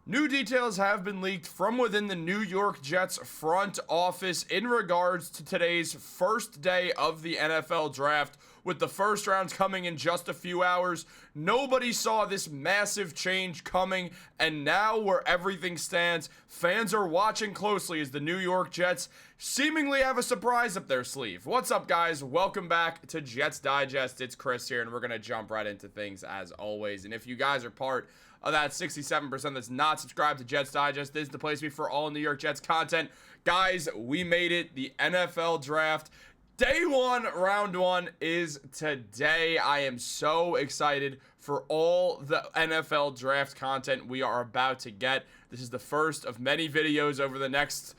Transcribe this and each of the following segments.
New details have been leaked from within the New York Jets front office in regards to today's first day of the NFL draft, with the first rounds coming in just a few hours. Nobody saw this massive change coming, and now where everything stands, fans are watching closely as the New York Jets seemingly have a surprise up their sleeve. What's up, guys? Welcome back to Jets Digest. It's Chris here, and we're going to jump right into things as always. And if you guys are part of that 67% that's not subscribed to Jets Digest, this is the place to be for all New York Jets content. Guys, we made it. The NFL draft. Day one, round one is today. I am so excited for all the NFL draft content we are about to get. This is the first of many videos over the next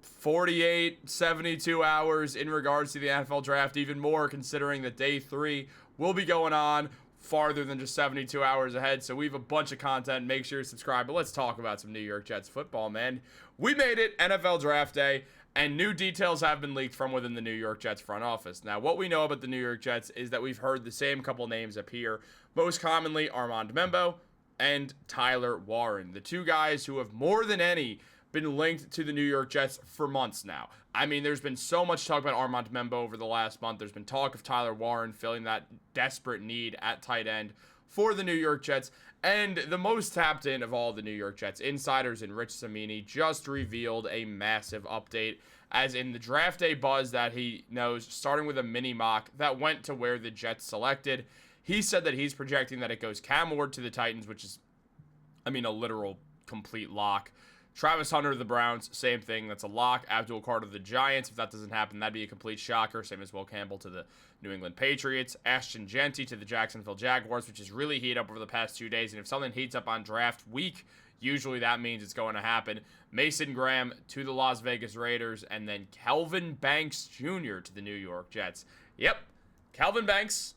48, 72 hours in regards to the NFL draft, even more considering that day three will be going on farther than just 72 hours ahead. So we have a bunch of content. Make sure you subscribe. But let's talk about some New York Jets football, man. We made it, NFL draft day, and new details have been leaked from within the New York Jets front office. Now, what we know about the New York Jets is that we've heard the same couple names appear, most commonly Armand Membo and Tyler Warren, the two guys who have more than any been linked to the New York Jets for months now. I mean, there's been so much talk about Armand Membo over the last month. There's been talk of Tyler Warren filling that desperate need at tight end for the New York Jets. And the most tapped in of all the New York Jets insiders and Rich Cimini just revealed a massive update, as in the draft day buzz that he knows, starting with a mini mock that went to where the Jets selected. He said that he's projecting that it goes Cam Ward to the Titans, which is, I mean, a literal complete lock. Travis Hunter of the Browns, same thing. That's a lock. Abdul Carter of the Giants. If that doesn't happen, that'd be a complete shocker. Same as Will Campbell to the New England Patriots. Ashton Genty to the Jacksonville Jaguars, which has really heated up over the past 2 days. And if something heats up on draft week, usually that means it's going to happen. Mason Graham to the Las Vegas Raiders. And then Kelvin Banks Jr. to the New York Jets. Yep, Kelvin Banks,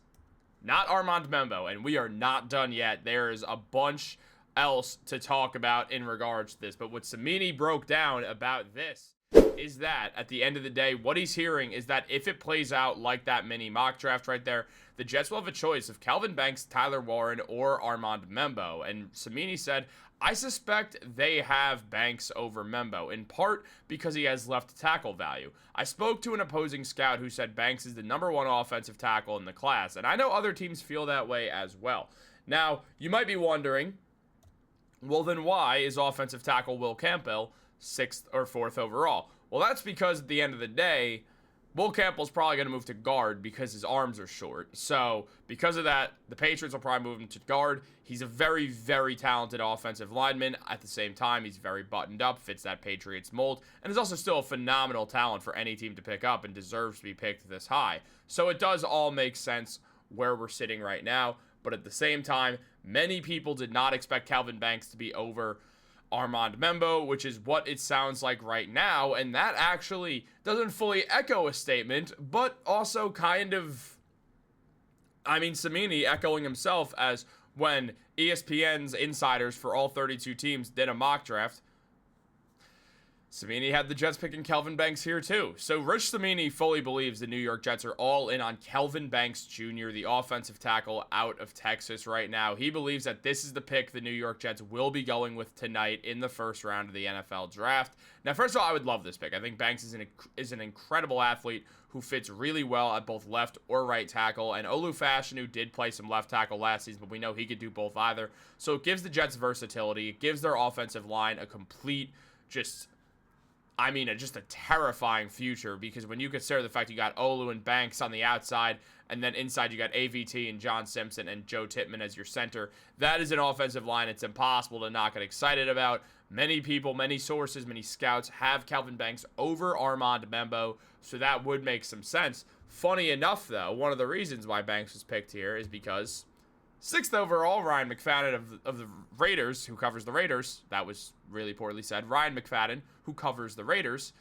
not Armand Membo. And we are not done yet. There is a bunch else to talk about in regards to this. But what Cimini broke down about this is that at the end of the day, what he's hearing is that if it plays out like that mini mock draft right there, the Jets will have a choice of Kelvin Banks, Tyler Warren, or Armand Membo. And Cimini said, I suspect they have Banks over Membo, in part because he has left tackle value. I spoke to an opposing scout who said Banks is the #1 offensive tackle in the class, and I know other teams feel that way as well. Now, you might be wondering, well, then why is offensive tackle Will Campbell 6th or 4th overall? Well, that's because at the end of the day, Will Campbell's probably going to move to guard because his arms are short. So because of that, the Patriots will probably move him to guard. He's a very, very talented offensive lineman. At the same time, he's very buttoned up, fits that Patriots mold, and is also still a phenomenal talent for any team to pick up and deserves to be picked this high. So it does all make sense where we're sitting right now. But at the same time, many people did not expect Kelvin Banks to be over Armand Membo, which is what it sounds like right now. And that actually doesn't fully echo a statement, but also kind of, I mean, Cimini echoing himself, as when ESPN's insiders for all 32 teams did a mock draft, Cimini had the Jets picking Kelvin Banks here too. So Rich Cimini fully believes the New York Jets are all in on Kelvin Banks Jr., the offensive tackle out of Texas right now. He believes that this is the pick the New York Jets will be going with tonight in the first round of the NFL draft. Now, first of all, I would love this pick. I think Banks is an incredible athlete who fits really well at both left or right tackle. And Olu Fashion, who did play some left tackle last season, but we know he could do both either. So it gives the Jets versatility. It gives their offensive line a complete, just a terrifying future, because when you consider the fact you got Olu and Banks on the outside, and then inside you got AVT and John Simpson and Joe Tippmann as your center, that is an offensive line it's impossible to not get excited about. Many people, many sources, many scouts have Kelvin Banks over Armand Membo, so that would make some sense. Funny enough, though, one of the reasons why Banks was picked here is because 6th overall, Ryan McFadden of the Raiders, who covers the Raiders, that was really poorly said, Ryan McFadden, who covers the Raiders,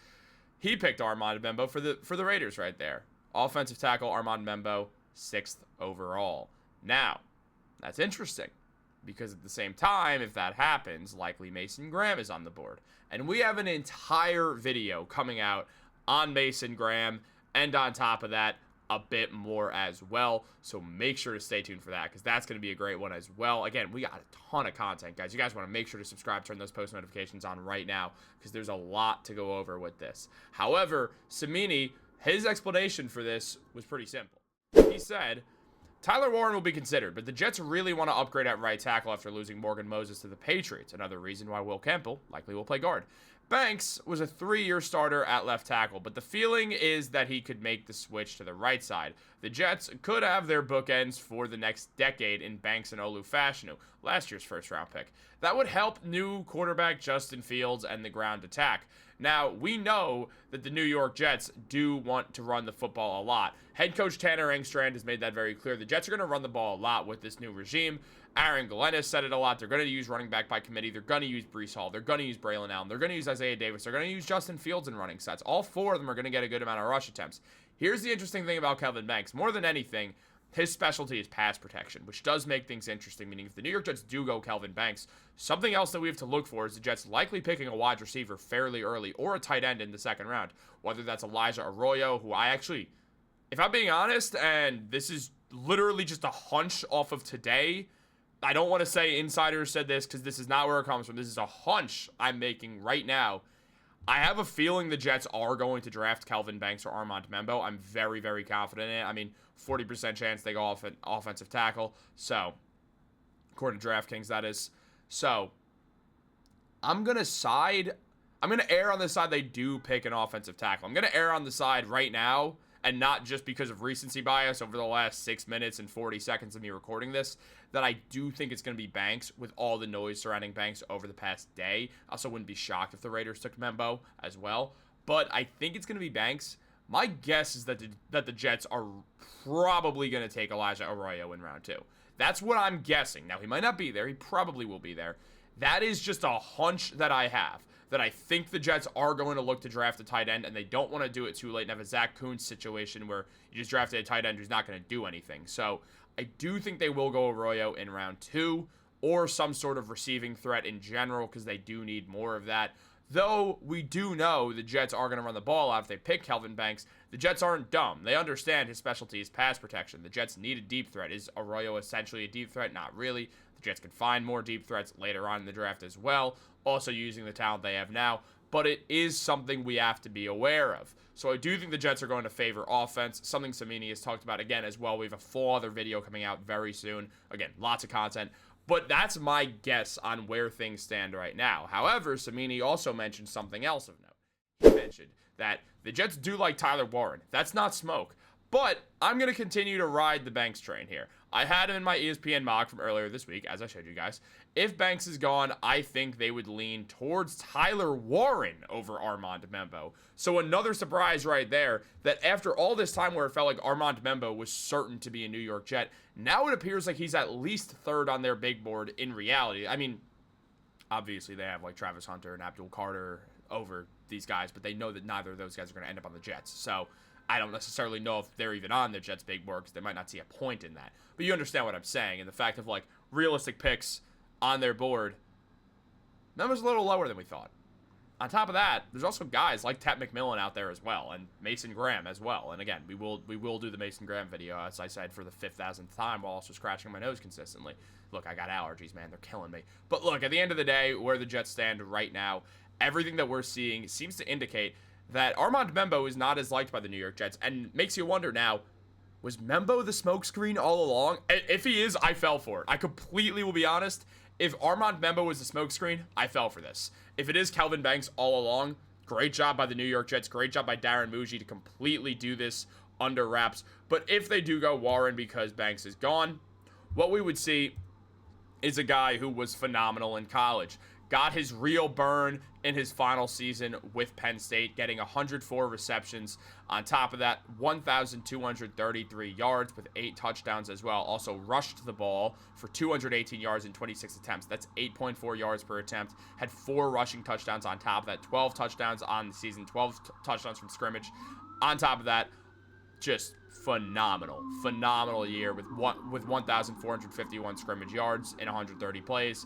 he picked Armand Membo for the Raiders right there. Offensive tackle Armand Membo, 6th overall. Now, that's interesting, because at the same time, if that happens, likely Mason Graham is on the board. And we have an entire video coming out on Mason Graham, and on top of that, a bit more as well. So make sure to stay tuned for that, because that's going to be a great one as well. Again, we got a ton of content, guys. You guys want to make sure to subscribe, turn those post notifications on right now, because there's a lot to go over with this. However, Cimini, his explanation for this was pretty simple. He said, Tyler Warren will be considered, but the Jets really want to upgrade at right tackle after losing Morgan Moses to the Patriots. Another reason why Will Campbell likely will play guard. Banks was a 3-year starter at left tackle, but the feeling is that he could make the switch to the right side. The Jets could have their bookends for the next decade in Banks and Olu-Fashanu, last year's first-round pick. That would help new quarterback Justin Fields and the ground attack. Now, we know that the New York Jets do want to run the football a lot. Head coach Tanner Engstrand has made that very clear. The Jets are going to run the ball a lot with this new regime. Aaron Glenn has said it a lot. They're going to use running back by committee. They're going to use Breece Hall. They're going to use Braylon Allen. They're going to use Isaiah Davis. They're going to use Justin Fields in running sets. All 4 of them are going to get a good amount of rush attempts. Here's the interesting thing about Kelvin Banks. More than anything, his specialty is pass protection, which does make things interesting, meaning if the New York Jets do go Kelvin Banks, something else that we have to look for is the Jets likely picking a wide receiver fairly early or a tight end in the second round, whether that's Elijah Arroyo, who I actually, if I'm being honest, and this is literally just a hunch off of today, I don't want to say insiders said this because this is not where it comes from. This is a hunch I'm making right now. I have a feeling the Jets are going to draft Kelvin Banks or Armand Membo. I'm very, very confident in it. I mean, 40% chance they go off an offensive tackle. So, according to DraftKings, that is. So, I'm going to err on the side they do pick an offensive tackle. I'm going to err on the side right now, and not just because of recency bias over the last 6 minutes and 40 seconds of me recording this, that I do think it's going to be Banks with all the noise surrounding Banks over the past day. I also wouldn't be shocked if the Raiders took Membo as well. But I think it's going to be Banks. My guess is that the Jets are probably going to take Elijah Arroyo in round 2. That's what I'm guessing. Now, he might not be there. He probably will be there. That is just a hunch that I have, that I think the Jets are going to look to draft a tight end, and they don't want to do it too late and have a Zach Kuntz situation where you just drafted a tight end who's not going to do anything. So I do think they will go Arroyo in round 2 or some sort of receiving threat in general, because they do need more of that. Though we do know the Jets are going to run the ball out if they pick Kelvin Banks. The Jets aren't dumb. They understand his specialty is pass protection. The Jets need a deep threat. Is Arroyo essentially a deep threat? Not really. The Jets can find more deep threats later on in the draft as well, also using the talent they have now. But it is something we have to be aware of. So I do think the Jets are going to favor offense, something Cimini has talked about again as well. We have a full other video coming out very soon. Again, lots of content. But that's my guess on where things stand right now. However, Cimini also mentioned something else of note. He mentioned that the Jets do like Tyler Warren. That's not smoke. But I'm going to continue to ride the Banks train here. I had him in my ESPN mock from earlier this week, as I showed you guys. If Banks is gone, I think they would lean towards Tyler Warren over Armand Membo. So another surprise right there, that after all this time where it felt like Armand Membo was certain to be a New York Jet, now it appears like he's at least third on their big board in reality. I mean, obviously they have like Travis Hunter and Abdul Carter over these guys, but they know that neither of those guys are going to end up on the Jets. So I don't necessarily know if they're even on the Jets' big board, because they might not see a point in that. But you understand what I'm saying, and the fact of like realistic picks on their board, numbers a little lower than we thought. On top of that, there's also guys like Tet McMillan out there as well, and Mason Graham as well. And again, we will do the Mason Graham video, as I said, for the 5,000th time, while also scratching my nose consistently. Look, I got allergies, man. They're killing me. But look, at the end of the day, where the Jets stand right now, everything that we're seeing seems to indicate that Armand Membo is not as liked by the New York Jets, and makes you wonder now, was Membo the smokescreen all along? If he is, I fell for it. I completely will be honest. If Armand Membo was the smokescreen, I fell for this. If it is Kelvin Banks all along, great job by the New York Jets. Great job by Darren Mougey to completely do this under wraps. But if they do go Warren because Banks is gone, what we would see is a guy who was phenomenal in college. Got his real burn in his final season with Penn State, getting 104 receptions. On top of that, 1,233 yards with 8 touchdowns as well. Also rushed the ball for 218 yards in 26 attempts. That's 8.4 yards per attempt. Had 4 rushing touchdowns on top of that. 12 touchdowns on the season, 12 touchdowns from scrimmage. On top of that, just phenomenal year with 1,451 scrimmage yards in 130 plays.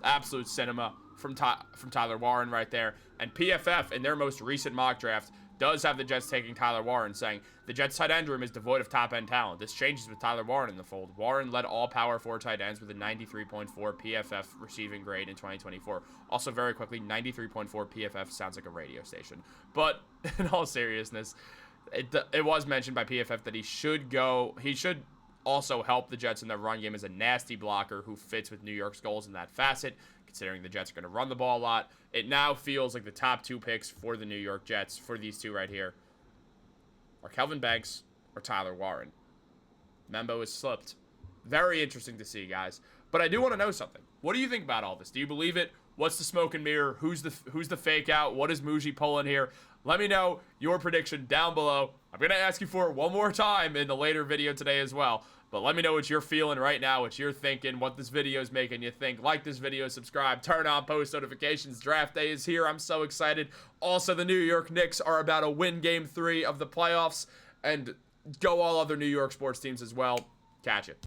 Absolute cinema from Tyler Warren right there. And PFF, in their most recent mock draft, does have the Jets taking Tyler Warren, saying, the Jets tight end room is devoid of top-end talent. This changes with Tyler Warren in the fold. Warren led all Power 4 tight ends with a 93.4 PFF receiving grade in 2024. Also, very quickly, 93.4 PFF sounds like a radio station. But in all seriousness, it was mentioned by PFF that he should also help the Jets in their run game as a nasty blocker who fits with New York's goals in that facet. Considering the Jets are going to run the ball a lot, it now feels like the top 2 picks for the New York Jets, for these two right here, are Kelvin Banks or Tyler Warren. Membo has slipped. Very interesting to see, guys. But I do want to know something. What do you think about all this? Do you believe it? What's the smoke and mirror? Who's the fake out? What is Mougey pulling here? Let me know your prediction down below. I'm going to ask you for it one more time in the later video today as well. But let me know what you're feeling right now, what you're thinking, what this video is making you think. Like this video, subscribe, turn on post notifications. Draft day is here. I'm so excited. Also, the New York Knicks are about to win Game 3 of the playoffs. And go all other New York sports teams as well. Catch it.